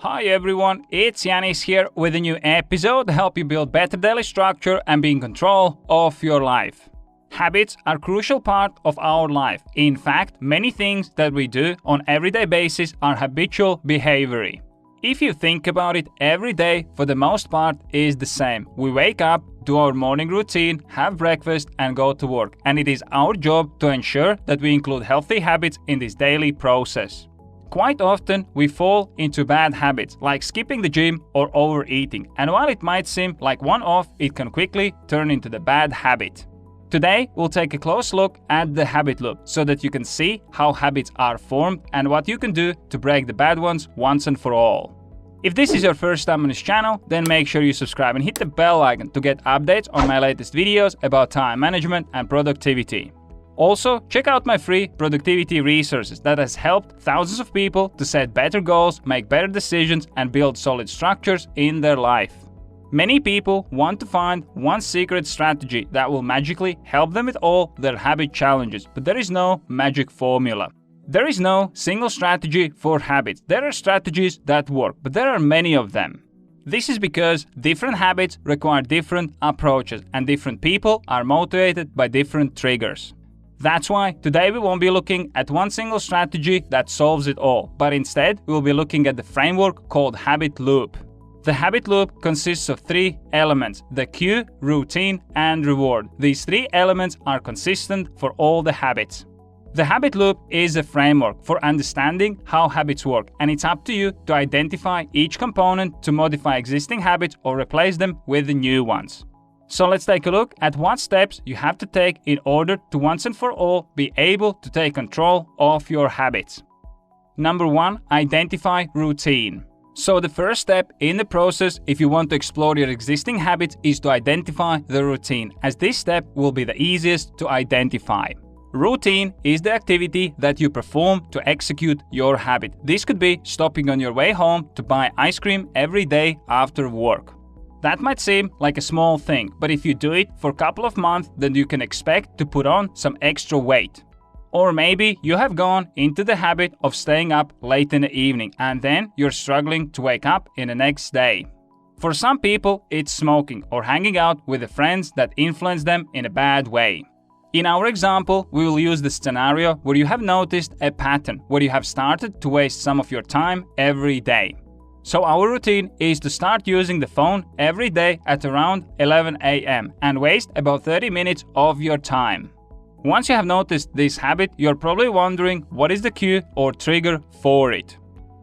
Hi everyone, it's Janis here with a new episode to help you build better daily structure and be in control of your life. Habits are a crucial part of our life. In fact, many things that we do on everyday basis are habitual behavior. If you think about it, every day for the most part is the same. We wake up, do our morning routine, have breakfast and go to work. And it is our job to ensure that we include healthy habits in this daily process. Quite often, we fall into bad habits like skipping the gym or overeating, and while it might seem like one-off, it can quickly turn into the bad habit. Today, we'll take a close look at the habit loop so that you can see how habits are formed and what you can do to break the bad ones once and for all. If this is your first time on this channel, then make sure you subscribe and hit the bell icon to get updates on my latest videos about time management and productivity. Also, check out my free productivity resources that has helped thousands of people to set better goals, make better decisions and build solid structures in their life. Many people want to find one secret strategy that will magically help them with all their habit challenges, but there is no magic formula. There is no single strategy for habits. There are strategies that work, but there are many of them. This is because different habits require different approaches and different people are motivated by different triggers. That's why today we won't be looking at one single strategy that solves it all, but instead we will be looking at the framework called habit loop. The habit loop consists of three elements: the cue, routine, and reward. These three elements are consistent for all the habits. The habit loop is a framework for understanding how habits work, and it's up to you to identify each component to modify existing habits or replace them with the new ones. So let's take a look at what steps you have to take in order to once and for all be able to take control of your habits. Number 1. Identify routine. So the first step in the process if you want to explore your existing habits is to identify the routine, as this step will be the easiest to identify. Routine is the activity that you perform to execute your habit. This could be stopping on your way home to buy ice cream every day after work. That might seem like a small thing, but if you do it for a couple of months, then you can expect to put on some extra weight. Or maybe you have gone into the habit of staying up late in the evening and then you're struggling to wake up in the next day. For some people, it's smoking or hanging out with the friends that influence them in a bad way. In our example, we will use the scenario where you have noticed a pattern where you have started to waste some of your time every day. So our routine is to start using the phone every day at around 11 a.m. and waste about 30 minutes of your time. Once you have noticed this habit, you're probably wondering what is the cue or trigger for it.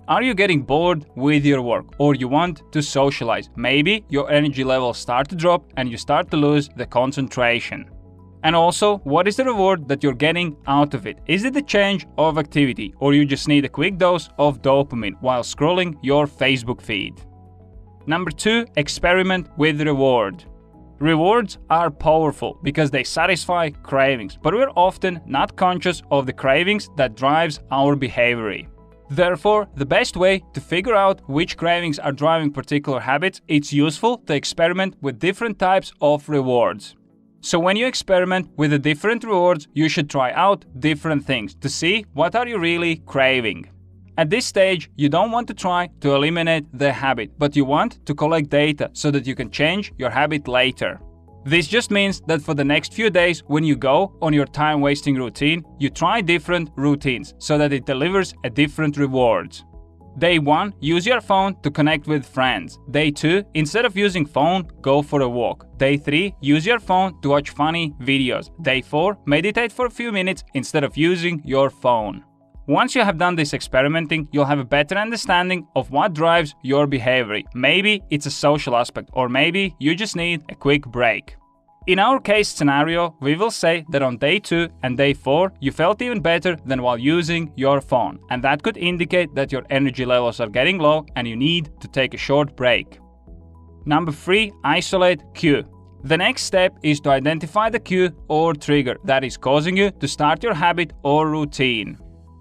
Are you getting bored with your work or you want to socialize? Maybe your energy levels start to drop and you start to lose the concentration. And also, what is the reward that you're getting out of it? Is it the change of activity or you just need a quick dose of dopamine while scrolling your Facebook feed? Number 2, experiment with reward. Rewards are powerful because they satisfy cravings, but we're often not conscious of the cravings that drives our behavior. Therefore, the best way to figure out which cravings are driving particular habits, it's useful to experiment with different types of rewards. So when you experiment with the different rewards, you should try out different things to see what are you really craving. At this stage, you don't want to try to eliminate the habit, but you want to collect data so that you can change your habit later. This just means that for the next few days when you go on your time-wasting routine, you try different routines so that it delivers a different rewards. Day 1, use your phone to connect with friends. Day 2, instead of using phone, go for a walk. Day 3, use your phone to watch funny videos. Day 4, meditate for a few minutes instead of using your phone. Once you have done this experimenting, you'll have a better understanding of what drives your behavior. Maybe it's a social aspect, or maybe you just need a quick break. In our case scenario, we will say that on day 2 and day 4, you felt even better than while using your phone, and that could indicate that your energy levels are getting low and you need to take a short break. Number 3, isolate cue. The next step is to identify the cue or trigger that is causing you to start your habit or routine.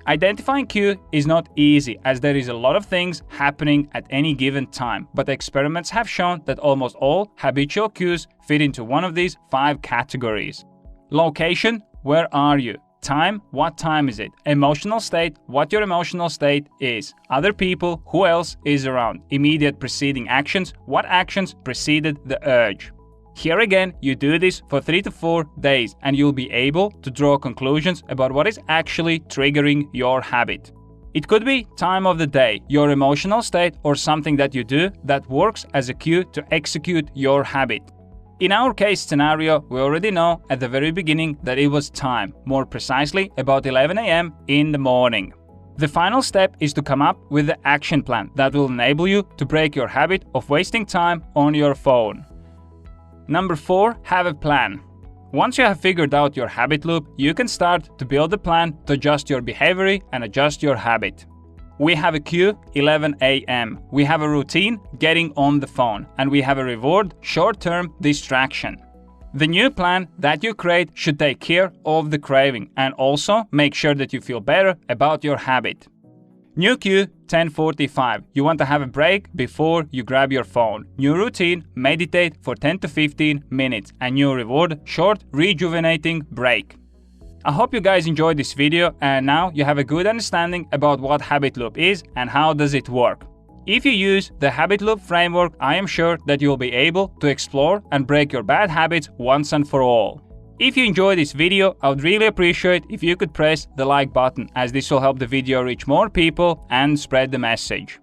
Identifying cue is not easy as there is a lot of things happening at any given time, but experiments have shown that almost all habitual cues fit into one of these 5 categories. Location, where are you? Time, what time is it? Emotional state, what your emotional state is. Other people, who else is around. Immediate preceding actions, what actions preceded the urge. Here again, you do this for 3 to 4 days and you'll be able to draw conclusions about what is actually triggering your habit. It could be time of the day, your emotional state, or something that you do that works as a cue to execute your habit. In our case scenario, we already know at the very beginning that it was time, more precisely about 11 AM in the morning. The final step is to come up with the action plan that will enable you to break your habit of wasting time on your phone. Number 4, have a plan. Once you have figured out your habit loop, you can start to build a plan to adjust your behavior and adjust your habit. We have a cue, 11 AM. We have a routine, getting on the phone. And we have a reward, short-term distraction. The new plan that you create should take care of the craving and also make sure that you feel better about your habit. New cue, 10:45. You want to have a break before you grab your phone. New routine, meditate for 10 to 15 minutes. And new reward, short, rejuvenating break. I hope you guys enjoyed this video and now you have a good understanding about what habit loop is and how does it work. If you use the habit loop framework, I am sure that you will be able to explore and break your bad habits once and for all. If you enjoyed this video, I would really appreciate if you could press the like button, as this will help the video reach more people and spread the message.